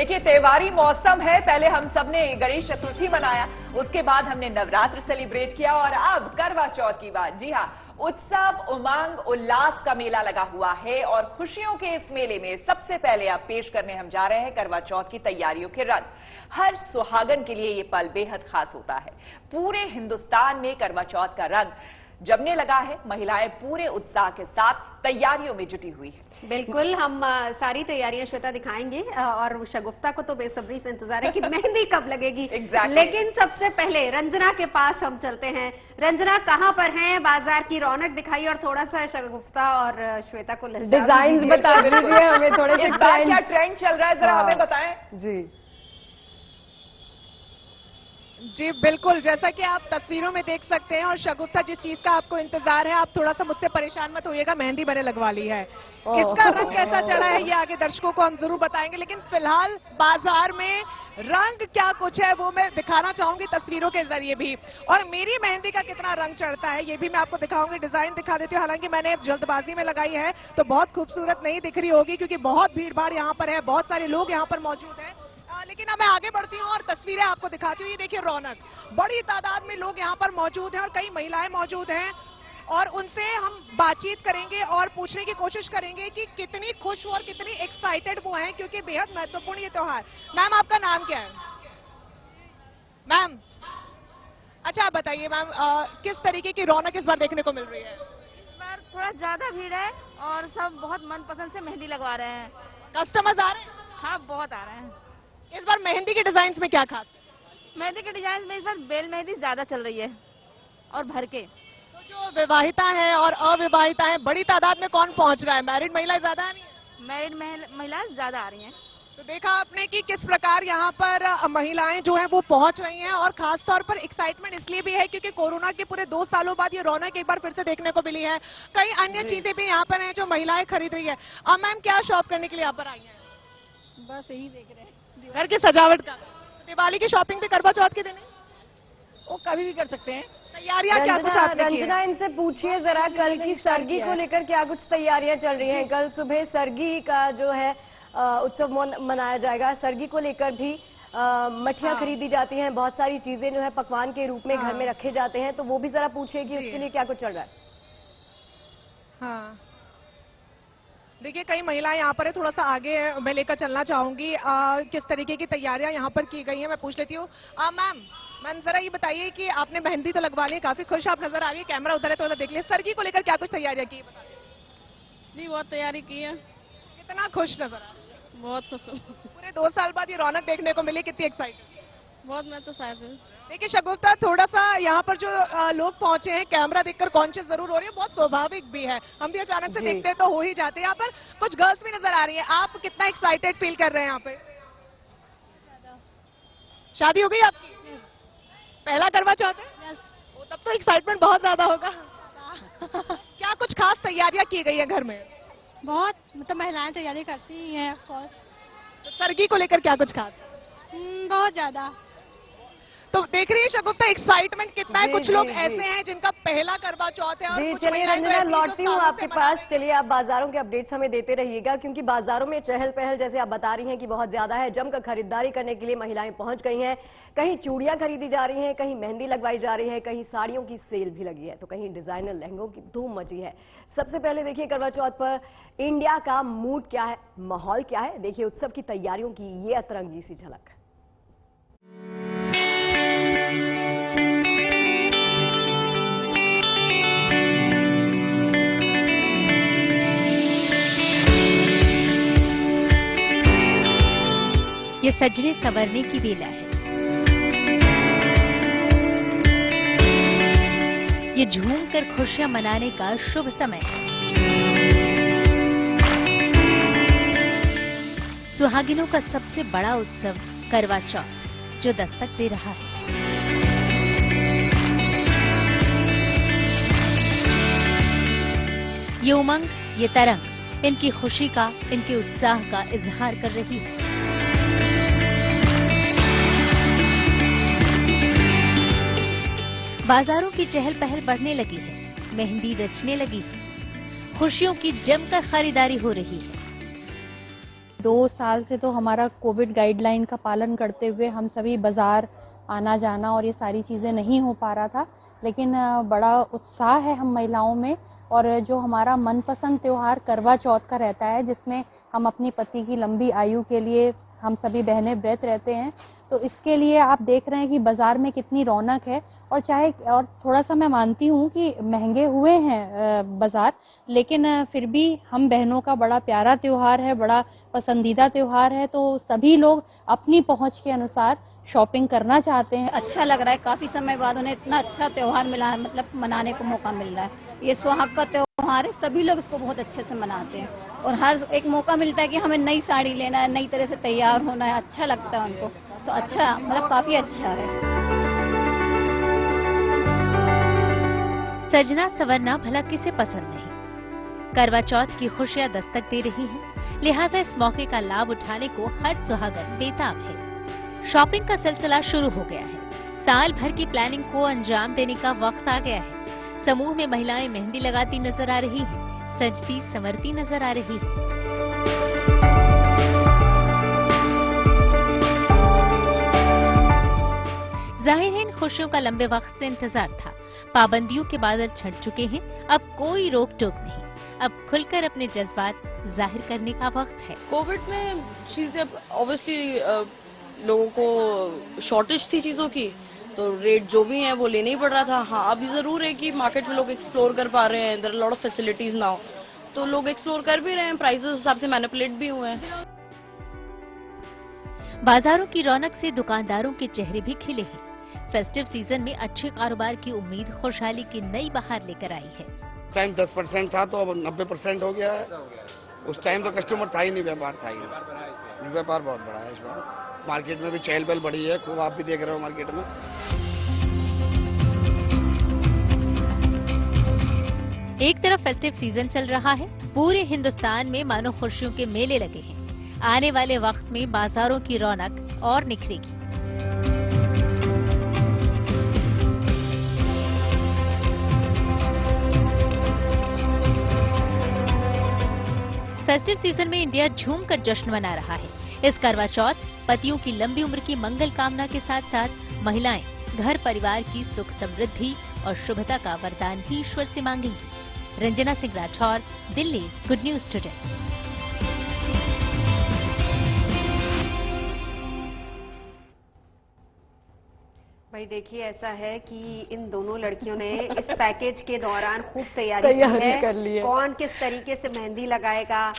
देखिए त्योहारी मौसम है। पहले हम सबने गणेश चतुर्थी मनाया, उसके बाद हमने नवरात्र सेलिब्रेट किया और अब करवा चौथ की बात। जी हाँ, उत्सव, उमंग, उल्लास का मेला लगा हुआ है और खुशियों के इस मेले में सबसे पहले आप पेश करने हम जा रहे हैं करवा चौथ की तैयारियों के रंग। हर सुहागन के लिए ये पल बेहद खास होता है। पूरे हिंदुस्तान में करवा चौथ का रंग जमने लगा है। महिलाएं पूरे उत्साह के साथ तैयारियों में जुटी हुई है। बिल्कुल, हम सारी तैयारियां श्वेता दिखाएंगे और शगुफ्ता को तो बेसब्री से इंतजार है कि मेहंदी कब लगेगी। लेकिन सबसे पहले रंजना के पास हम चलते हैं। रंजना कहां पर हैं? बाजार की रौनक दिखाई और थोड़ा सा शगुफ्ता और श्वेता को डिजाइन बता दीजिए हमें, थोड़े से क्या ट्रेंड चल रहा है, जरा हमें बताएं। जी बिल्कुल, जैसा कि आप तस्वीरों में देख सकते हैं। और शगुफ्ता, जिस चीज का आपको इंतजार है, आप थोड़ा सा मुझसे परेशान मत होइएगा, मेहंदी मैंने लगवा ली है। इसका रंग कैसा चढ़ा है ये आगे दर्शकों को हम जरूर बताएंगे, लेकिन फिलहाल बाजार में रंग क्या कुछ है वो मैं दिखाना चाहूंगी तस्वीरों के जरिए भी। और मेरी मेहंदी का कितना रंग चढ़ता है ये भी मैं आपको दिखाऊंगी। डिजाइन दिखा देती हूँ, हालांकि मैंने जल्दबाजी में लगाई है तो बहुत खूबसूरत नहीं दिख रही होगी क्योंकि बहुत भीड़ भाड़ यहाँ पर है, बहुत सारे लोग यहाँ पर मौजूद हैं। लेकिन अब मैं आगे बढ़ती हूँ और तस्वीरें आपको दिखाती हूँ। ये देखिए रौनक, बड़ी तादाद में लोग यहाँ पर मौजूद हैं और कई महिलाएं मौजूद हैं और उनसे हम बातचीत करेंगे और पूछने की कोशिश करेंगे कि कितनी खुश और कितनी एक्साइटेड वो हैं, क्योंकि बेहद महत्वपूर्ण ये त्योहार। मैम, आपका नाम क्या है? मैम, अच्छा आप बताइए मैम, किस तरीके की रौनक इस बार देखने को मिल रही है? इस बार थोड़ा ज्यादा भीड़ है और सब बहुत मनपसंद से मेहंदी लगवा रहे हैं। कस्टमर्स आ रहे हैं? हाँ, बहुत आ रहे हैं। इस बार मेहंदी के डिजाइन में क्या खास है? मेहंदी के डिजाइन में इस बार बेल मेहंदी ज्यादा चल रही है और भर के। तो जो विवाहिता है और अविवाहिता है, बड़ी तादाद में कौन पहुंच रहा है? मैरिड महिला ज्यादा नहीं है? मैरिड महिलाएं ज्यादा आ रही हैं। तो देखा आपने कि किस प्रकार यहाँ पर महिलाएं जो हैं वो पहुंच रही हैं और खास तौर पर एक्साइटमेंट इसलिए भी है क्योंकि कोरोना के पूरे 2 सालों बाद ये रौनक एक बार फिर से देखने को मिली है। कई अन्य चीजें भी यहाँ पर हैं जो महिलाएं खरीद रही है। अब मैम, क्या शॉप करने के लिए यहाँ पर आई है? बस यही देख रहे हैं, घर की सजावट का। दिवाली की शॉपिंग भी करवा चौथ के दिन है? वो कभी भी कर सकते हैं। तैयारियां क्या कुछ आपने की है? रंजना, इनसे पूछिए जरा कल की सरगी को लेकर क्या कुछ तैयारियां चल रही हैं। कल सुबह सरगी का जो है उत्सव मनाया जाएगा। सरगी को लेकर भी मठियां खरीदी जाती हैं, बहुत सारी चीजें जो है पकवान के रूप में घर में रखे जाते हैं, तो वो भी जरा पूछिए कि उसके लिए क्या कुछ चल रहा है। हाँ, देखिए कई महिलाएं यहाँ पर है, थोड़ा सा आगे मैं लेकर चलना चाहूंगी। किस तरीके की तैयारियां यहाँ पर की गई हैं मैं पूछ लेती हूँ। मैम जरा ये बताइए कि आपने मेहंदी तो लगवा ली, काफी खुश आप नजर आ रही है, कैमरा उधर है, थोड़ा देख लिया। सरगी को लेकर क्या कुछ तैयारियां की? जी बहुत तैयारी की है। कितना खुश नजर आ रहा है? बहुत खुश हूँ। पूरे 2 साल बाद ये रौनक देखने को मिली, कितनी एक्साइटेड? बहुत, मैं तो शायद हूँ। देखिए शगुफ्ता, थोड़ा सा यहाँ पर जो लोग पहुंचे हैं कैमरा देखकर कॉन्शियस जरूर हो रही है, बहुत स्वाभाविक भी है, हम भी अचानक से देखते तो हो ही जाते हैं। यहाँ पर कुछ गर्ल्स भी नजर आ रही हैं, आप कितना एक्साइटेड फील कर रहे हैं यहाँ पे? शादी हो गई आपकी? पहला करवा चौथ है? तब तो एक्साइटमेंट बहुत ज्यादा होगा। क्या कुछ खास तैयारियां की गई है घर में? बहुत, मतलब महिलाएं तैयारी करती ही हैं ऑफ कोर्स। तो सरगी को लेकर क्या कुछ खास? बहुत ज्यादा। तो देख रही है शगुफ्ता एक्साइटमेंट कितना है। कुछ लोग ऐसे हैं जिनका पहला करवा चौथ है और कुछ चलिए रंजना, लौटती हूँ आपके पास। चलिए आप बाजारों के अपडेट्स हमें देते रहिएगा क्योंकि बाजारों में चहल पहल जैसे आप बता रही हैं कि बहुत ज्यादा है। जमकर खरीदारी करने के लिए महिलाएं पहुंच गई हैं। कहीं चूड़ियां खरीदी जा रही हैं, कहीं मेहंदी लगवाई जा रही है, कहीं साड़ियों की सेल भी लगी है, तो कहीं डिजाइनर लहंगों की धूम मची है। सबसे पहले देखिए करवा चौथ पर इंडिया का मूड क्या है, माहौल क्या है, देखिए उत्सव की तैयारियों की ये अतरंगी सी झलक। ये सजने संवरने की बेला है, ये झूमकर खुशियां मनाने का शुभ समय है। सुहागिनों का सबसे बड़ा उत्सव करवा चौथ जो दस्तक दे रहा है। ये उमंग, ये तरंग इनकी खुशी का, इनके उत्साह का इजहार कर रही है। बाजारों की चहल पहल बढ़ने लगी है, मेहंदी रचने लगी है, खुशियों की जमकर खरीदारी हो रही है। 2 साल से तो हमारा कोविड गाइडलाइन का पालन करते हुए हम सभी बाजार आना जाना और ये सारी चीज़ें नहीं हो पा रहा था, लेकिन बड़ा उत्साह है हम महिलाओं में। और जो हमारा मनपसंद त्योहार करवा चौथ का रहता है, जिसमें हम अपनी पति की लंबी आयु के लिए हम सभी बहनें व्रत रहते हैं, तो इसके लिए आप देख रहे हैं कि बाजार में कितनी रौनक है। और थोड़ा सा मैं मानती हूँ कि महंगे हुए हैं बाजार, लेकिन फिर भी हम बहनों का बड़ा प्यारा त्योहार है, बड़ा पसंदीदा त्योहार है, तो सभी लोग अपनी पहुंच के अनुसार शॉपिंग करना चाहते हैं। अच्छा लग रहा है, काफी समय बाद उन्हें इतना अच्छा त्योहार मिला है, मतलब मनाने को मौका मिल रहा है। ये सुहाग का त्योहार है, सभी लोग इसको बहुत अच्छे से मनाते हैं और हर एक मौका मिलता है कि हमें नई साड़ी लेना है, नई तरह से तैयार होना है, अच्छा लगता है उनको। तो अच्छा, मतलब काफी अच्छा है। सजना संवरना भला किसे पसंद नहीं। करवा चौथ की खुशियां दस्तक दे रही हैं, लिहाजा इस मौके का लाभ उठाने को हर सुहागन बेताब है। शॉपिंग का सिलसिला शुरू हो गया है। साल भर की प्लानिंग को अंजाम देने का वक्त आ गया है। समूह में महिलाएं मेहंदी लगाती नजर आ रही हैं, सजती संवरती नजर आ रही है। जाहिर है इन खुशियों का लंबे वक्त से इंतजार था। पाबंदियों के बादल छट चुके हैं, अब कोई रोक टोक नहीं। अब खुलकर अपने जज्बात जाहिर करने का वक्त है। कोविड में चीजें ऑब्वियसली लोगों को शॉर्टेज थी चीजों की, तो रेट जो भी है वो लेना ही पड़ रहा था। हाँ, अभी जरूर है कि मार्केट में लोग एक्सप्लोर कर पा रहे हैं, there are lot of facilities now, तो लोग एक्सप्लोर कर भी रहे हैं, प्राइसेस उस हिसाब से मैनिपुलेट भी हुए हैं। बाजारों की रौनक से दुकानदारों के चेहरे भी खिले हैं। फेस्टिव सीजन में अच्छे कारोबार की उम्मीद खुशहाली की नई बहार लेकर आई है। टाइम 10% था तो अब 90% हो गया है। उस टाइम तो कस्टमर था ही नहीं, व्यापार था ही नहीं। व्यापार बहुत बड़ा है इस बार, मार्केट में भी चहल पहल बढ़ी है खूब, आप भी देख रहे हो मार्केट में। एक तरफ फेस्टिव सीजन चल रहा है, पूरे हिंदुस्तान में मानो खुशियों के मेले लगे हैं। आने वाले वक्त में बाजारों की रौनक और निखरेगी। फेस्टिव सीजन में इंडिया झूमकर जश्न मना रहा है। इस करवा चौथ पतियों की लंबी उम्र की मंगल कामना के साथ साथ महिलाएं घर परिवार की सुख समृद्धि और शुभता का वरदान भी ईश्वर से मांगेंगी। Ranjana Singh Rathore, Delhi, good news today. भाई देखिए, ऐसा है कि इन दोनों लड़कियों ने इस पैकेज के दौरान खूब तैयारी कर ली है। कौन किस तरीके से मेहंदी लगाएगा,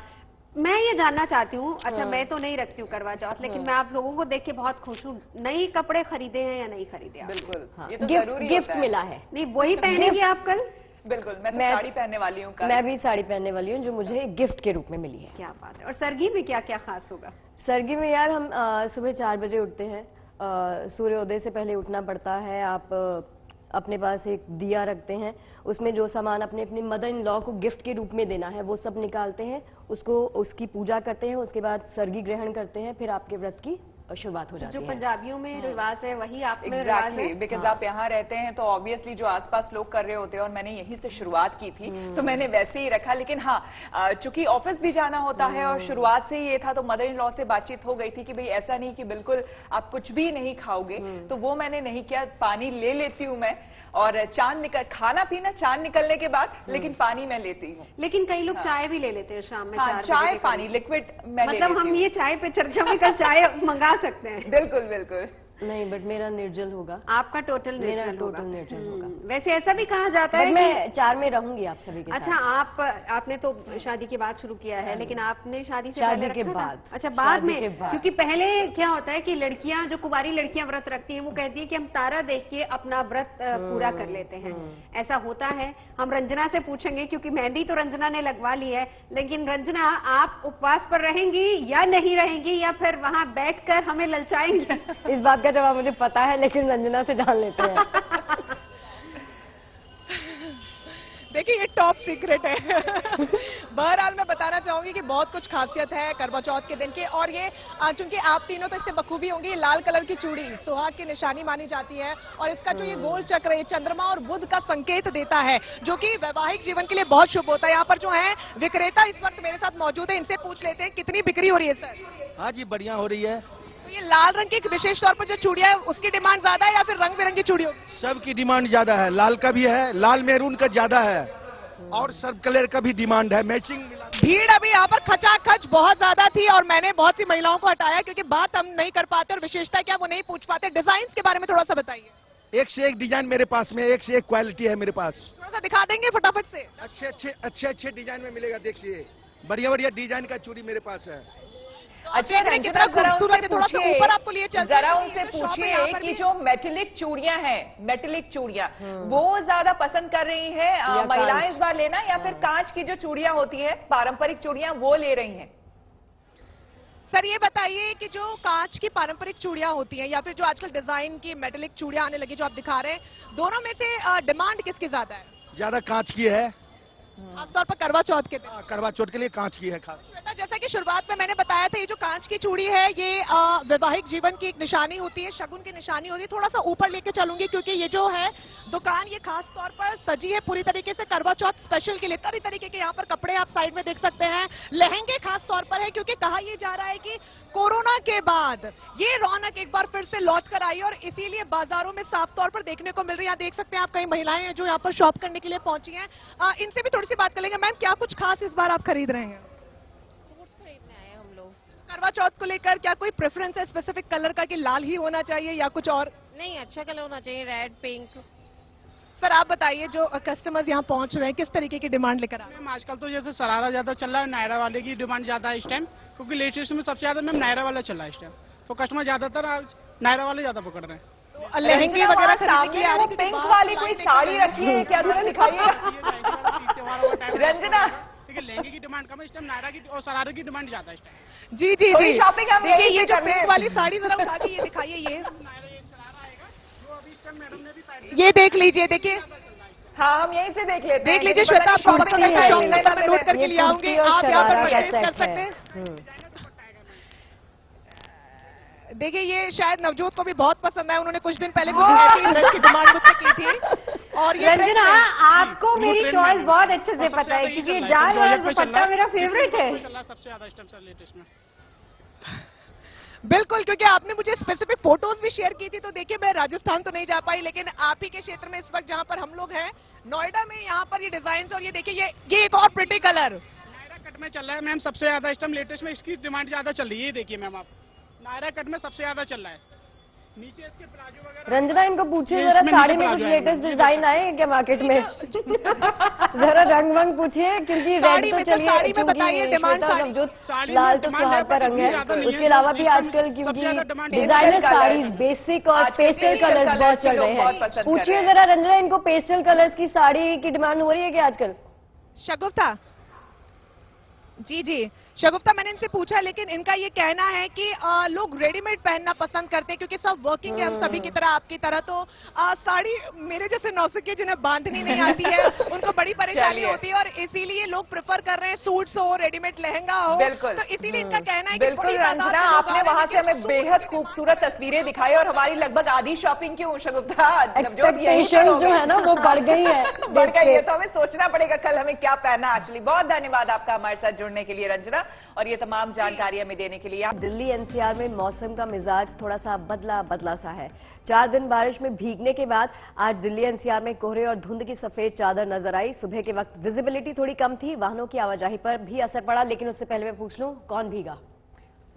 मैं ये जानना चाहती हूँ। अच्छा, मैं तो नहीं रखती हूँ करवा चौथ, लेकिन मैं आप लोगों को देख के बहुत खुश हूँ। नई कपड़े खरीदे हैं या नहीं खरीदे? बिल्कुल, ये तो जरूरी गिफ्ट मिला है। नहीं, वही पहनेगी आप कल? बिल्कुल, मैं तो साड़ी पहनने वाली हूँ। मैं भी साड़ी पहनने वाली हूँ, जो मुझे गिफ्ट के रूप में मिली है। क्या बात है। और सरगी में क्या क्या खास होगा? सरगी में यार हम सुबह 4 बजे उठते हैं, सूर्योदय से पहले उठना पड़ता है। आप अपने पास एक दिया रखते हैं, उसमें जो सामान अपने अपनी मदर इन लॉ को गिफ्ट के रूप में देना है वो सब निकालते हैं, उसको उसकी पूजा करते हैं, उसके बाद सरगी ग्रहण करते हैं, फिर आपके व्रत की शुरुआत हो जाती है। जो पंजाबियों में रिवाज है वही आप में रिवाज है। बिकॉज आप यहाँ रहते हैं तो ऑब्वियसली जो आसपास लोग कर रहे होते हैं, और मैंने यहीं से शुरुआत की थी तो मैंने वैसे ही रखा। लेकिन हाँ, चूंकि ऑफिस भी जाना होता है और शुरुआत से ही ये था, तो मदर इन लॉ से बातचीत हो गई थी कि भाई ऐसा नहीं कि बिल्कुल आप कुछ भी नहीं खाओगे, तो वो मैंने नहीं किया। पानी ले लेती हूँ मैं, और खाना पीना चांद निकलने के बाद, लेकिन पानी मैं लेती हूँ। लेकिन कई लोग चाय भी ले लेते हैं शाम में। हाँ, चाय पानी लिक्विड मैं मतलब हम ये चाय पे चर्चा में कल चाय मंगा सकते हैं। बिल्कुल बिल्कुल। नहीं, बट मेरा निर्जल होगा। आपका टोटल निर्जल मेरा टोटल निर्जल होगा। वैसे ऐसा भी कहा जाता है मैं 4 में रहूंगी आप सभी के साथ। अच्छा, आपने तो शादी के बाद शुरू किया है, लेकिन आपने शादी से पहले के बाद? अच्छा, बाद में। क्योंकि पहले क्या होता है कि लड़कियां, जो कुंवारी लड़कियां व्रत रखती हैं, वो कहती है कि हम तारा देख के अपना व्रत पूरा कर लेते हैं। ऐसा होता है? हम रंजना से पूछेंगे, क्योंकि मेहंदी तो रंजना ने लगवा ली है। लेकिन रंजना, आप उपवास पर रहेंगी या नहीं रहेंगी, या फिर वहां बैठकर हमें ललचाएंगी? इस बात का जवाब मुझे पता है, लेकिन रंजना से जान लेते हैं। देखिए ये टॉप सीक्रेट है। बहरहाल मैं बताना चाहूंगी कि बहुत कुछ खासियत है करवा चौथ के दिन की, और ये चूंकि आप तीनों तो इससे बखूबी होंगी, लाल कलर की चूड़ी सुहाग की निशानी मानी जाती है, और इसका जो ये गोल चक्र है चंद्रमा और बुध का संकेत देता है, जो कि वैवाहिक जीवन के लिए बहुत शुभ होता है। यहाँ पर जो है विक्रेता इस वक्त मेरे साथ मौजूद है, इनसे पूछ लेते हैं कितनी बिक्री हो रही है सर। हाँ जी, बढ़िया हो रही है। तो ये लाल रंग की विशेष तौर पर जो चूड़ियां है उसकी डिमांड ज्यादा है या फिर रंग बिरंगी चूड़ियों की? सबकी डिमांड ज्यादा है, लाल का भी है, लाल मेरून का ज्यादा है, और सब कलर का भी डिमांड है, मैचिंग। भीड़ अभी यहाँ पर खचाखच बहुत ज्यादा थी, और मैंने बहुत सी महिलाओं को हटाया क्योंकि बात हम नहीं कर पाते, और विशेषता क्या वो नहीं पूछ पाते। डिजाइन के बारे में थोड़ा सा बताइए। एक से एक डिजाइन मेरे पास में, एक से एक क्वालिटी है मेरे पास। थोड़ा सा दिखा देंगे फटाफट से? अच्छे डिजाइन में मिलेगा, देखिए बढ़िया बढ़िया डिजाइन का चूड़ी मेरे पास है। अच्छा, कितना खूबसूरत है, थोड़ा सा ऊपर आपको लिए चलते हैं। जरा उनसे पूछिए कि जो मेटेलिक चूड़ियां हैं, मेटेलिक चूड़ियां वो ज्यादा पसंद कर रही हैं महिलाएं इस बार लेना, या फिर कांच की जो चूड़ियां होती है पारंपरिक चूड़ियां वो ले रही हैं? सर ये बताइए कि जो कांच की पारंपरिक चूड़ियां होती हैं या फिर जो आजकल डिजाइन की मेटेलिक चूड़ियां आने लगी जो आप दिखा रहे हैं, दोनों में से डिमांड किसकी ज्यादा है? ज्यादा कांच की है, खासतौर पर करवा चौथ के दिन। करवा चौथ के लिए कांच की है खास। श्वेता, जैसा कि शुरुआत में मैंने बताया था, ये जो कांच की चूड़ी है ये वैवाहिक जीवन की एक निशानी होती है, शगुन की निशानी होती है। थोड़ा सा ऊपर लेके चलूंगी क्योंकि ये जो है दुकान ये खास तौर पर सजी है पूरी तरीके से करवा चौथ स्पेशल के लिए। तरह तरीके के यहाँ पर कपड़े आप साइड में देख सकते हैं, लहंगे खास तौर पर है क्योंकि कहा यह जा रहा है कि कोरोना के बाद ये रौनक एक बार फिर से लौट कर आई, और इसीलिए बाजारों में साफ तौर पर देखने को मिल रही है। आप देख सकते हैं, आप कई महिलाएं हैं जो यहाँ पर शॉप करने के लिए पहुंची हैं। इनसे भी थोड़ी सी बात कर लेंगे। मैम, क्या कुछ खास इस बार आप खरीद रहे हैं? सूट खरीदने आए हैं हम लोग। करवा चौथ को लेकर क्या कोई प्रेफरेंस है स्पेसिफिक कलर का कि लाल ही होना चाहिए या कुछ और? नहीं, अच्छा कलर होना चाहिए, रेड पिंक। सर आप बताइए, जो कस्टमर्स यहाँ पहुंच रहे हैं किस तरीके की डिमांड लेकर आ रहे हैं? मैम आजकल तो जैसे शरारा ज्यादा चल रहा है, नायरा वाले की डिमांड ज्यादा है इस टाइम, क्योंकि लेटेस्ट में सबसे ज्यादा मैम नायरा वाला चल रहा है इस टाइम, तो कस्टमर ज्यादातर नायरा वाले ज्यादा पकड़ रहे हैं। तो लहंगे वगैरह खरीदने के लिए आ रही, पिंक वाली कोई साड़ी रखी है क्या, थोड़ा दिखाइए रंजना। देखिए लहंगे की डिमांड कम है इस टाइम, नायरा की और शरारे की डिमांड ज्यादा है इस टाइम। जी जी जी, शॉपिंग हम देखिए ये जो पिंक वाली साड़ी जरा उठा के ये दिखाइए, ये देख लीजिए, देखिए। हाँ, हम यहीं से देख लेते हैं। देख लीजिए श्वेता, आपको पसंद है तो शॉप नंबर में नोट करके लिए आऊंगी, आप यहाँ पर परचेज कर सकते हैं। देखिए ये शायद नवजोत को भी बहुत पसंद है, उन्होंने कुछ दिन पहले कुछ ऐसी ड्रेस की डिमांड मुझसे की थी। और ये रंजना, आपको मेरी चॉइस बहुत अच्छे से पता है क्योंकि जाल वाला दुपट्टा मेरा फेवरेट है सबसे ज्यादा इस टाइम सर लेटेस्ट में। बिल्कुल, क्योंकि आपने मुझे स्पेसिफिक फोटोज भी शेयर की थी, तो देखिए मैं राजस्थान तो नहीं जा पाई, लेकिन आप ही के क्षेत्र में इस वक्त जहां पर हम लोग हैं नोएडा में, यहाँ पर ये डिजाइन, और ये देखिए ये एक और प्रिटी कलर नायरा कट में चल रहा है मैम सबसे ज्यादा इस टाइम लेटेस्ट में, इसकी डिमांड ज्यादा चल रही है। ये देखिए मैम, आप नायरा कट में सबसे ज्यादा चल रहा है, नीचे इसके प्लाजो वगैरह। रंजना, इनको पूछिए जरा साड़ी में कुछ लेटेस्ट डिजाइन आए हैं क्या मार्केट में? जरा रंग वंग पूछिए, क्योंकि रेड तो चलिए, क्योंकि लाल तो सुहाग का रंग है, उसके अलावा भी आजकल क्योंकि डिजाइनर साड़ीज बेसिक और पेस्टल कलर्स बहुत चल रहे हैं। पूछिए जरा रंजना, इनको पेस्टल कलर्स की साड़ी की डिमांड हो रही है क्या आजकल? शगुफ्ता जी जी, शगुफ्ता मैंने इनसे पूछा, लेकिन इनका ये कहना है कि लोग रेडीमेड पहनना पसंद करते हैं क्योंकि सब वर्किंग है, हम सभी की तरह आपकी तरह, तो साड़ी मेरे जैसे नौसिखिए जिन्हें बांधनी नहीं आती है उनको बड़ी परेशानी होती है, और इसीलिए लोग प्रेफर कर रहे हैं सूट्स हो, रेडीमेड लहंगा हो। तो इसीलिए इनका कहना है कि बिल्कुल रंजना, आपने वहां से हमें बेहद खूबसूरत तस्वीरें दिखाई और हमारी लगभग आधी शॉपिंग क्यों शगुफ्ता, एक्सपेक्टेशन जो है ना वो बढ़ गई है, बढ़ गई है, तो हमें सोचना पड़ेगा कल हमें क्या पहना। एक्चुअली बहुत धन्यवाद आपका हमारे साथ जुड़ने के लिए रंजना, और ये तमाम जानकारी हमें देने के लिए। दिल्ली एनसीआर में मौसम का मिजाज थोड़ा सा बदला सा है। 4 दिन बारिश में भीगने के बाद आज दिल्ली एनसीआर में कोहरे और धुंध की सफेद चादर नजर आई। सुबह के वक्त विजिबिलिटी थोड़ी कम थी, वाहनों की आवाजाही पर भी असर पड़ा, लेकिन उससे पहले मैं पूछ लूं कौन भीगा?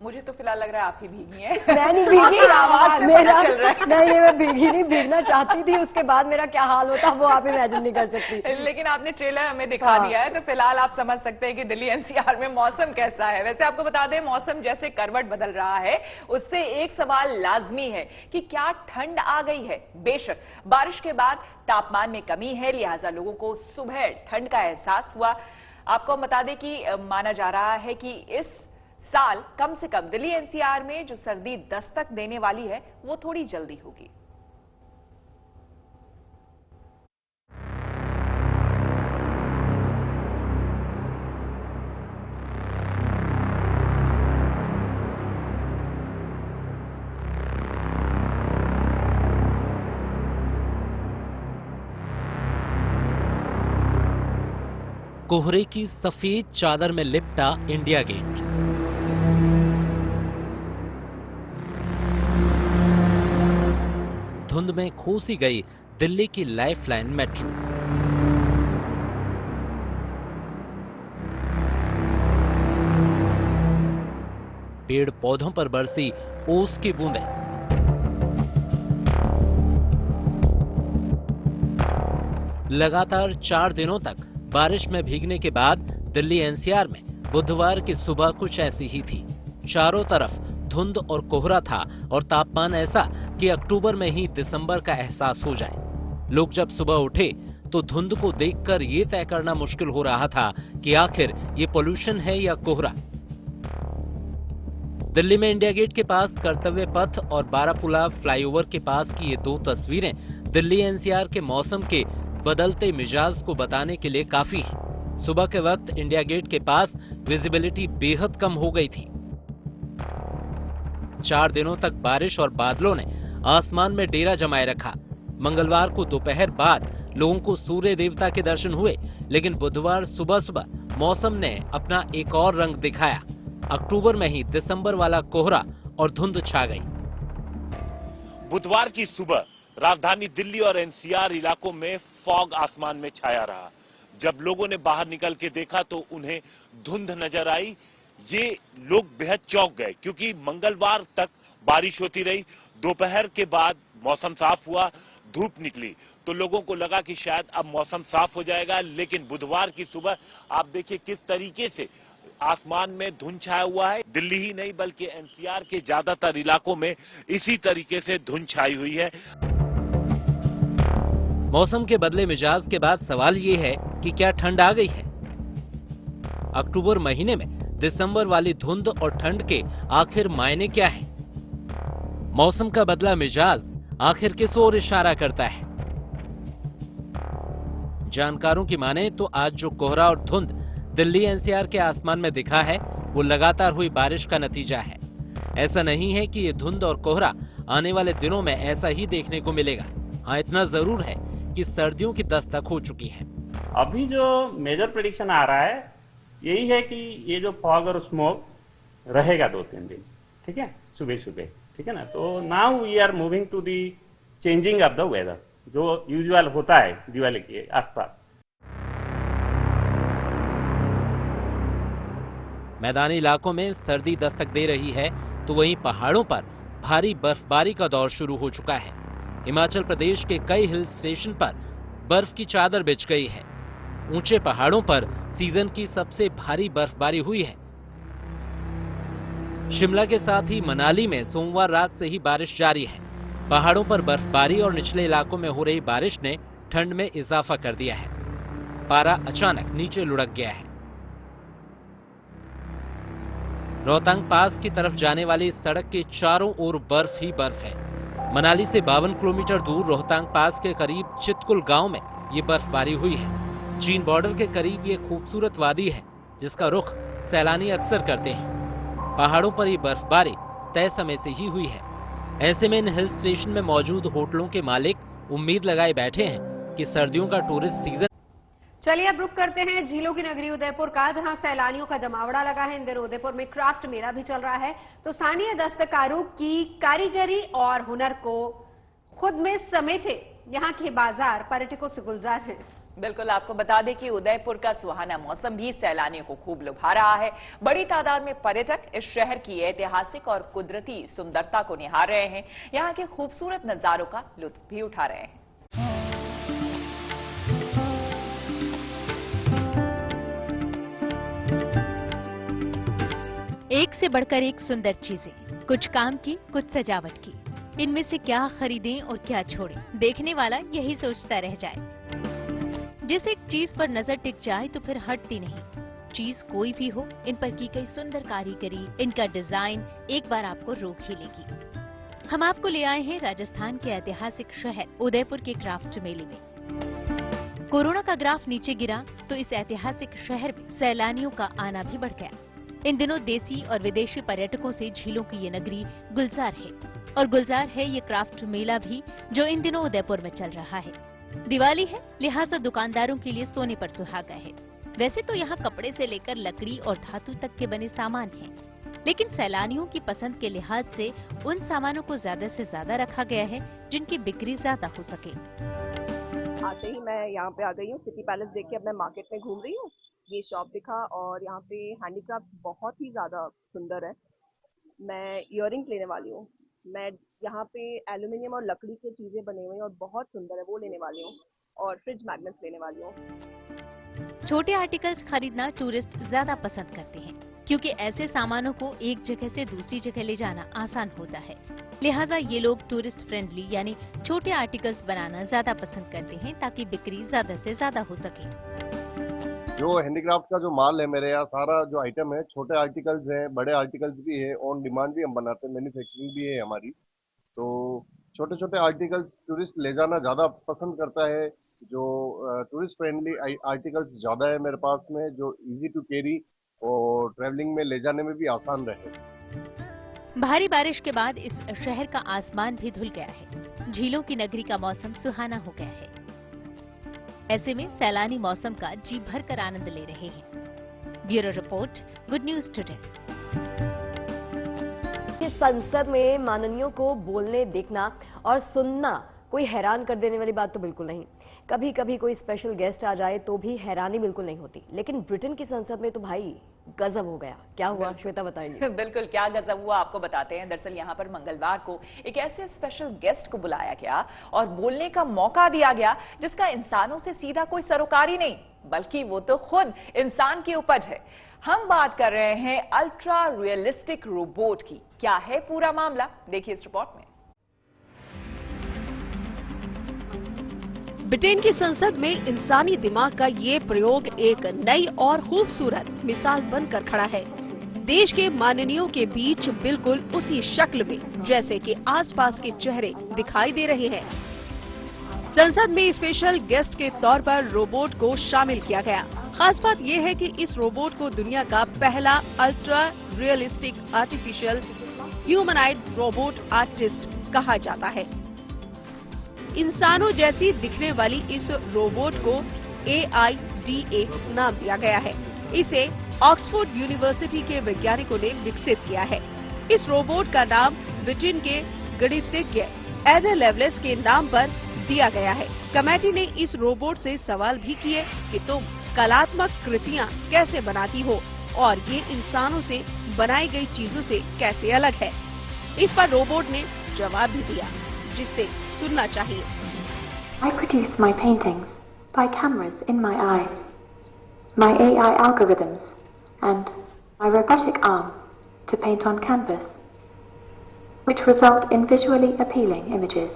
मुझे तो फिलहाल लग रहा है आप ही भीगी हैं। मैं नहीं भीगी, आवाज मेरा नहीं, मैं भीगी नहीं, भीगना चाहती थी, उसके बाद मेरा क्या हाल होता वो आप इमेजिन नहीं कर सकती। लेकिन आपने ट्रेलर हमें दिखा दिया है, तो फिलहाल आप समझ सकते हैं कि दिल्ली एनसीआर में मौसम कैसा है। वैसे आपको बता दें, मौसम जैसे करवट बदल रहा है उससे एक सवाल लाजमी है कि क्या ठंड आ गई है? बेशक बारिश के बाद तापमान में कमी है, लिहाजा लोगों को सुबह ठंड का एहसास हुआ। आपको बता दें कि माना जा रहा है कि इस साल कम से कम दिल्ली एनसीआर में जो सर्दी दस्तक देने वाली है वो थोड़ी जल्दी होगी। कोहरे की सफेद चादर में लिपटा इंडिया गेट। धुंध में खोसी गई दिल्ली की लाइफलाइन मेट्रो। पेड़ पौधों पर बरसी ओस की बूंदें। लगातार 4 दिनों तक बारिश में भीगने के बाद दिल्ली एनसीआर में बुधवार की सुबह कुछ ऐसी ही थी। चारों तरफ धुंध और कोहरा था और तापमान ऐसा कि अक्टूबर में ही दिसंबर का एहसास हो जाए। लोग जब सुबह उठे तो धुंध को देखकर ये तय करना मुश्किल हो रहा था कि आखिर ये पोल्यूशन है या कोहरा। दिल्ली में इंडिया गेट के पास कर्तव्य पथ और बारापुला फ्लाईओवर के पास की ये 2 तस्वीरें दिल्ली एनसीआर के मौसम के बदलते मिजाज को बताने के लिए काफी है। सुबह के वक्त इंडिया गेट के पास विजिबिलिटी बेहद कम हो गई थी। 4 दिनों तक बारिश और बादलों ने आसमान में डेरा जमाए रखा। मंगलवार को दोपहर बाद लोगों को सूर्य देवता के दर्शन हुए, लेकिन बुधवार सुबह सुबह मौसम ने अपना एक और रंग दिखाया। अक्टूबर में ही दिसंबर वाला कोहरा और धुंध छा गई। बुधवार की सुबह राजधानी दिल्ली और एनसीआर इलाकों में फॉग आसमान में छाया रहा। जब लोगों ने बाहर निकल के देखा तो उन्हें धुंध नजर आई। ये लोग बेहद चौंक गए क्योंकि मंगलवार तक बारिश होती रही। दोपहर के बाद मौसम साफ हुआ, धूप निकली तो लोगों को लगा कि शायद अब मौसम साफ हो जाएगा, लेकिन बुधवार की सुबह आप देखिए किस तरीके से आसमान में धुंध छाया हुआ है। दिल्ली ही नहीं बल्कि एनसीआर के ज्यादातर इलाकों में इसी तरीके से धुंध छाई हुई है। मौसम के बदले मिजाज के बाद सवाल ये है कि क्या ठंड आ गई है? अक्टूबर महीने में दिसंबर वाली धुंध और ठंड के आखिर मायने क्या हैं? मौसम का बदला मिजाज आखिर किस ओर इशारा करता है? जानकारों की माने तो आज जो कोहरा और धुंध दिल्ली एनसीआर के आसमान में दिखा है वो लगातार हुई बारिश का नतीजा है। ऐसा नहीं है कि ये धुंध और कोहरा आने वाले दिनों में ऐसा ही देखने को मिलेगा। हाँ, इतना जरूर है कि सर्दियों की दस्तक हो चुकी है। अभी जो मेजर प्रेडिक्शन आ रहा है यही है कि ये जो फॉग और स्मोक रहेगा 2-3 दिन, ठीक है, सुबह सुबह, ठीक है ना। तो now we are moving to the changing of the weather जो यूजुअल होता है दिवाली के आसपास। मैदानी इलाकों में सर्दी दस्तक दे रही है तो वहीं पहाड़ों पर भारी बर्फबारी का दौर शुरू हो चुका है। हिमाचल प्रदेश के कई हिल स्टेशन पर बर्फ की चादर बिछ गई है। ऊंचे पहाड़ों पर सीजन की सबसे भारी बर्फबारी हुई है। शिमला के साथ ही मनाली में सोमवार रात से ही बारिश जारी है। पहाड़ों पर बर्फबारी और निचले इलाकों में हो रही बारिश ने ठंड में इजाफा कर दिया है। पारा अचानक नीचे लुढ़क गया है। रोहतांग पास की तरफ जाने वाली इस सड़क के चारों ओर बर्फ ही बर्फ है। मनाली से 52 किलोमीटर दूर रोहतांग पास के करीब चितकुल गांव में ये बर्फबारी हुई है। चीन बॉर्डर के करीब ये खूबसूरत वादी है जिसका रुख सैलानी अक्सर करते हैं। पहाड़ों पर ये बर्फबारी तय समय से ही हुई है। ऐसे में इन हिल स्टेशन में मौजूद होटलों के मालिक उम्मीद लगाए बैठे हैं कि सर्दियों का टूरिस्ट सीजन। चलिए अब रुक करते हैं झीलों की नगरी उदयपुर का, जहां सैलानियों का जमावड़ा लगा है। इन दिनों उदयपुर में क्राफ्ट मेला भी चल रहा है, तो स्थानीय दस्तकारों की कारीगरी और हुनर को खुद में समेटे यहां के बाजार पर्यटकों से गुलजार हैं। बिल्कुल, आपको बता दें कि उदयपुर का सुहाना मौसम भी सैलानियों को खूब लुभा रहा है। बड़ी तादाद में पर्यटक इस शहर की ऐतिहासिक और कुदरती सुंदरता को निहार रहे हैं। यहाँ के खूबसूरत नजारों का लुत्फ भी उठा रहे हैं। एक से बढ़कर एक सुंदर चीजें, कुछ काम की, कुछ सजावट की। इनमें से क्या खरीदें और क्या छोड़ें, देखने वाला यही सोचता रह जाए। जिस एक चीज पर नजर टिक जाए तो फिर हटती नहीं। चीज कोई भी हो, इन पर की गई सुंदर कारीगरी, इनका डिजाइन एक बार आपको रोक ही लेगी। हम आपको ले आए हैं राजस्थान के ऐतिहासिक शहर उदयपुर के क्राफ्ट मेले में। कोरोना का ग्राफ नीचे गिरा तो इस ऐतिहासिक शहर में सैलानियों का आना भी बढ़ गया। इन दिनों देसी और विदेशी पर्यटकों से झीलों की ये नगरी गुलजार है, और गुलजार है ये क्राफ्ट मेला भी जो इन दिनों उदयपुर में चल रहा है। दिवाली है, लिहाजा दुकानदारों के लिए सोने पर सुहागा है। वैसे तो यहाँ कपड़े से लेकर लकड़ी और धातु तक के बने सामान हैं, लेकिन सैलानियों की पसंद के लिहाज से उन सामानों को ज्यादा से ज्यादा रखा गया है जिनकी बिक्री ज्यादा हो सके। आते ही मैं यहाँ पे आ गई हूँ, सिटी पैलेस देख के अब मैं मार्केट में घूम रही हूँ। ये शॉप दिखा और यहाँ पे हैंडीक्राफ्ट्स बहुत ही ज़्यादा सुंदर है। मैं इयररिंग्स लेने वाली हूँ। मैं यहाँ पे एल्यूमिनियम और लकड़ी की चीज़ें बने हुए हैं और बहुत सुंदर है, वो लेने वाली हूँ। और फ्रिज मैग्नेट्स लेने वाली हूँ। छोटे आर्टिकल्स खरीदना टूरिस्ट ज्यादा पसंद करते हैं, क्योंकि ऐसे सामानों को एक जगह से दूसरी जगह ले जाना आसान होता है। लिहाजा ये लोग टूरिस्ट फ्रेंडली यानी छोटे आर्टिकल्स बनाना ज्यादा पसंद करते हैं ताकि बिक्री ज्यादा से ज्यादा हो सके। जो हैंडीक्राफ्ट का जो माल है मेरे यहाँ, सारा जो आइटम है, छोटे आर्टिकल्स हैं, बड़े आर्टिकल्स भी है, ऑन डिमांड भी हम बनाते हैं, मैन्युफैक्चरिंग भी है हमारी। तो छोटे छोटे आर्टिकल्स टूरिस्ट ले जाना ज़्यादा पसंद करता है। जो टूरिस्ट फ्रेंडली आर्टिकल्स ज़्यादा है मेरे पास में, जो इजी टू कैरी और ट्रैवलिंग में ले जाने में भी आसान रहे। भारी बारिश के बाद इस शहर का आसमान भी धुल गया है। झीलों की नगरी का मौसम सुहाना हो गया है। ऐसे में सैलानी मौसम का जी भर कर आनंद ले रहे हैं। Bureau report, good news today. संसद में माननीयों को बोलने, देखना और सुनना कोई हैरान कर देने वाली बात तो बिल्कुल नहीं। कभी कभी कोई स्पेशल गेस्ट आ जाए तो भी हैरानी बिल्कुल नहीं होती, लेकिन ब्रिटेन की संसद में तो भाई गजब हो गया। क्या हुआ श्वेता, बताएंगे? बिल्कुल, क्या गजब हुआ आपको बताते हैं। दरअसल यहाँ पर मंगलवार को एक ऐसे स्पेशल गेस्ट को बुलाया गया और बोलने का मौका दिया गया जिसका इंसानों से सीधा कोई सरोकार ही नहीं, बल्कि वो तो खुद इंसान की उपज है। हम बात कर रहे हैं अल्ट्रा रियलिस्टिक रोबोट की। क्या है पूरा मामला, देखिए इस रिपोर्ट में। ब्रिटेन की संसद में इंसानी दिमाग का ये प्रयोग एक नई और खूबसूरत मिसाल बनकर खड़ा है। देश के माननीयों के बीच बिल्कुल उसी शक्ल में जैसे कि आसपास के चेहरे दिखाई दे रहे हैं। संसद में स्पेशल गेस्ट के तौर पर रोबोट को शामिल किया गया। खास बात यह है कि इस रोबोट को दुनिया का पहला ultra realistic artificial humanoid robot artist कहा जाता है। इंसानों जैसी दिखने वाली इस रोबोट को AIDA नाम दिया गया है। इसे ऑक्सफोर्ड यूनिवर्सिटी के वैज्ञानिकों ने विकसित किया है। इस रोबोट का नाम ब्रिटेन के गणितज्ञ एडा लेवलेस के नाम पर दिया गया है। कमेटी ने इस रोबोट से सवाल भी किए कि तुम कलात्मक कृतियां कैसे बनाती हो और ये इंसानों से बनाई गई चीजों से कैसे अलग है। इस पर रोबोट ने जवाब भी दिया, जिससे सुनना चाहिए। I produce my paintings by cameras in my eyes, my AI algorithms, and my robotic arm to paint on canvas, which result in visually appealing images.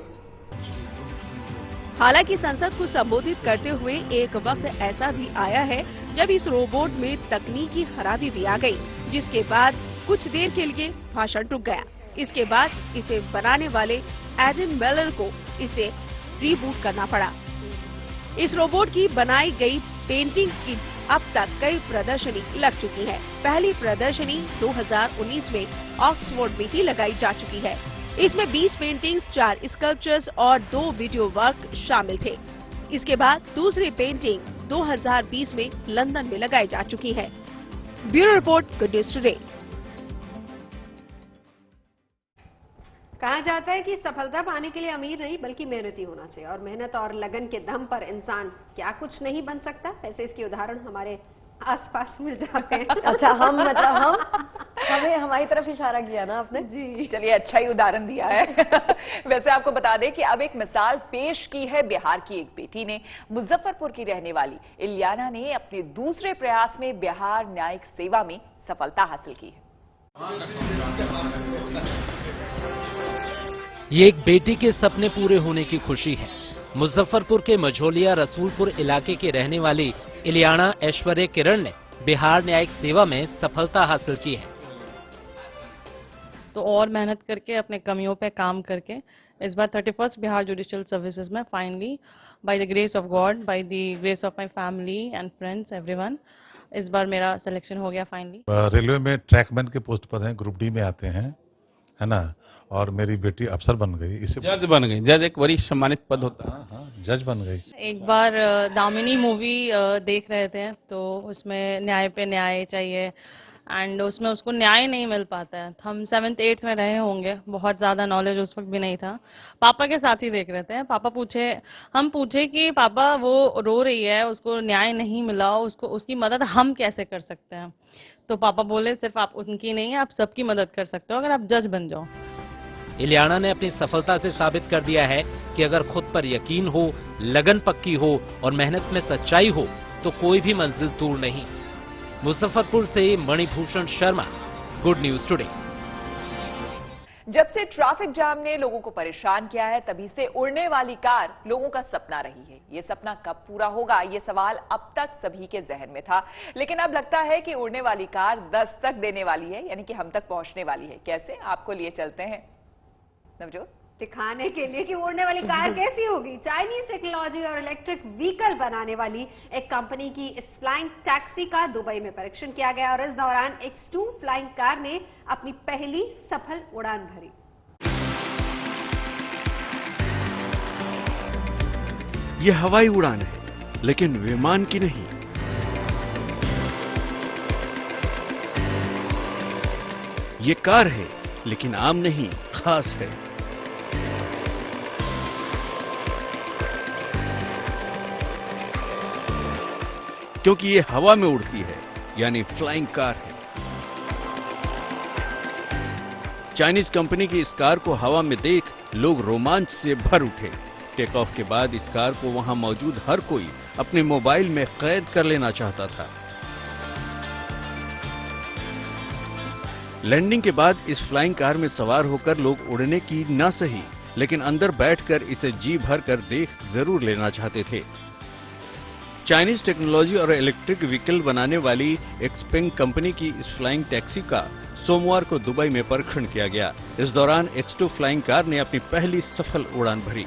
हालांकि संसद को संबोधित करते हुए एक वक्त ऐसा भी आया है जब इस रोबोट में तकनीकी खराबी भी आ गई, जिसके बाद कुछ देर के लिए भाषण रुक गया। इसके बाद इसे बनाने वाले एडन बेलर को इसे रीबूट करना पड़ा। इस रोबोट की बनाई गई पेंटिंग्स की अब तक कई प्रदर्शनी लग चुकी है। पहली प्रदर्शनी 2019 में ऑक्सफोर्ड में ही लगाई जा चुकी है। इसमें 20 पेंटिंग्स, 4 स्कल्पचर्स और 2 वीडियो वर्क शामिल थे। इसके बाद दूसरी पेंटिंग 2020 में लंदन में लगाई जा चुकी है। Bureau report, good news today. कहा जाता है कि सफलता पाने के लिए अमीर नहीं बल्कि मेहनती होना चाहिए, और मेहनत और लगन के दम पर इंसान क्या कुछ नहीं बन सकता। वैसे इसके उदाहरण हमारे आसपास मिल जाते हैं। अच्छा, हमें हमारी तरफ इशारा किया ना आपने जी। चलिए, अच्छा ही उदाहरण दिया है। वैसे आपको बता दें कि अब एक मिसाल पेश की है बिहार की एक बेटी ने। मुजफ्फरपुर की रहने वाली इलियाना ने अपने दूसरे प्रयास में बिहार न्यायिक सेवा में सफलता हासिल की है। ये एक बेटी के सपने पूरे होने की खुशी है। मुजफ्फरपुर के मझोलिया रसूलपुर इलाके की रहने वाली इलियाना ऐश्वर्य किरण ने बिहार न्यायिक सेवा में सफलता हासिल की है। तो और मेहनत करके, अपने कमियों पे काम करके इस बार 31st बिहार जुडिशियल सर्विसेज में finally by the grace of God, by the grace of my family and friends everyone, इस बार मेरा सिलेक्शन हो गया फाइनली। रेलवे में ट्रैकमैन के पोस्ट पर हैं, ग्रुप डी में आते हैं। है ना, और मेरी बेटी अफसर बन गई, इसे जज बन गई। जज एक वरिष्ठ सम्मानित पद होता है। हाँ, जज बन गई। एक बार दामिनी मूवी देख रहे थे, तो उसमें न्याय पे न्याय चाहिए एंड उसमें उसको न्याय नहीं मिल पाता है। हम 7th 8th में रहे होंगे, बहुत ज़्यादा नॉलेज उस वक्त भी नहीं था। पापा के साथ ही देख रहे थे। हम पूछे कि पापा वो रो रही है, उसको न्याय नहीं मिला, उसको उसकी मदद हम कैसे कर सकते हैं? तो पापा बोले सिर्फ आप उनकी नहीं है, आप सबकी मदद कर सकते हो अगर आप जज बन जाओ। इलियाना ने अपनी सफलता से साबित कर दिया है कि अगर खुद पर यकीन हो, लगन पक्की हो और मेहनत में सच्चाई हो तो कोई भी मंजिल दूर नहीं। मुजफ्फरपुर से Manibhushan Sharma, good news today. जब से ट्रैफिक जाम ने लोगों को परेशान किया है, तभी से उड़ने वाली कार लोगों का सपना रही है। ये सपना कब पूरा होगा, ये सवाल अब तक सभी के जहन में था, लेकिन अब लगता है कि उड़ने वाली कार दस्तक देने वाली है, यानी कि हम तक पहुंचने वाली है। कैसे, आपको लिए चलते हैं नवजोत दिखाने के लिए कि उड़ने वाली कार कैसी होगी। चाइनीज टेक्नोलॉजी और इलेक्ट्रिक व्हीकल बनाने वाली एक कंपनी की इस फ्लाइंग टैक्सी का दुबई में परीक्षण किया गया और इस दौरान X2 फ्लाइंग कार ने अपनी पहली सफल उड़ान भरी। ये हवाई उड़ान है, लेकिन विमान की नहीं। ये कार है, लेकिन आम नहीं, खास है। क्योंकि ये हवा में उड़ती है, यानी फ्लाइंग कार है। चाइनीज कंपनी की इस कार को हवा में देख लोग रोमांच से भर उठे। टेक ऑफ के बाद इस कार को वहां मौजूद हर कोई अपने मोबाइल में कैद कर लेना चाहता था। लैंडिंग के बाद इस फ्लाइंग कार में सवार होकर लोग उड़ने की न सही, लेकिन अंदर बैठकर इसे जी भर कर देख जरूर लेना चाहते थे। चाइनीज टेक्नोलॉजी और इलेक्ट्रिक व्हीकल बनाने वाली एक्सपेंग कंपनी की इस फ्लाइंग टैक्सी का सोमवार को दुबई में परीक्षण किया गया। इस दौरान X2 फ्लाइंग कार ने अपनी पहली सफल उड़ान भरी।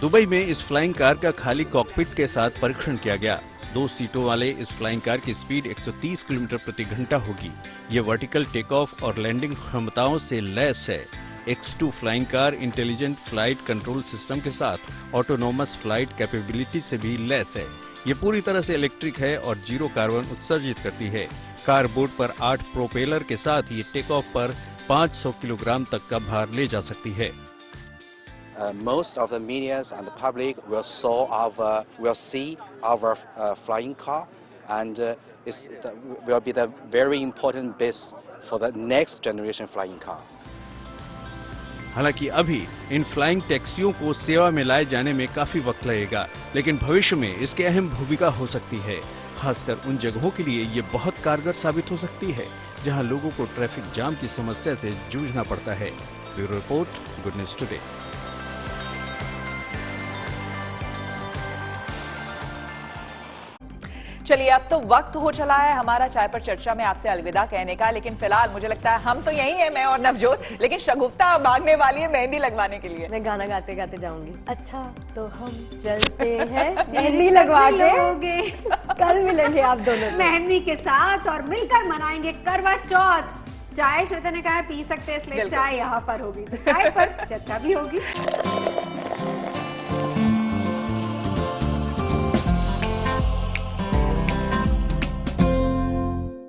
दुबई में इस फ्लाइंग कार का खाली कॉकपिट के साथ परीक्षण किया गया। 2 सीटों वाले इस फ्लाइंग कार की स्पीड 130 किलोमीटर प्रति घंटा होगी। ये वर्टिकल टेक ऑफ और लैंडिंग क्षमताओं से लैस है। X2 flying car intelligent flight control system के साथ ऑटोनोमस फ्लाइट कैपेबिलिटी से भी लैस है। ये पूरी तरह से इलेक्ट्रिक है और 0 कार्बन उत्सर्जित करती है। कार बोर्ड पर 8 प्रोपेलर के साथ ये टेक ऑफ पर 500 किलोग्राम तक का भार ले जा सकती है। Most of the media and the public will see our flying car, and will be the very important base for the next generation flying car. हालांकि अभी इन फ्लाइंग टैक्सियों को सेवा में लाए जाने में काफी वक्त लगेगा, लेकिन भविष्य में इसकी अहम भूमिका हो सकती है। खासकर उन जगहों के लिए ये बहुत कारगर साबित हो सकती है जहां लोगों को ट्रैफिक जाम की समस्या से जूझना पड़ता है। Bureau report, good news today. चलिए, अब तो वक्त हो चला है हमारा चाय पर चर्चा में आपसे अलविदा कहने का, लेकिन फिलहाल मुझे लगता है हम तो यही हैं, मैं और नवजोत, लेकिन शगुफ्ता भागने वाली है मेहंदी लगवाने के लिए। मैं गाना गाते गाते जाऊंगी। अच्छा तो हम चलते हैं मेहंदी लगवा के, कल मिलेंगे आप दोनों मेहंदी के साथ और मिलकर मनाएंगे करवा चौथ। चाय श्वेता ने कहा पी सकते हैं, इसलिए चाय यहाँ पर होगी, तो चाय पर चर्चा भी होगी।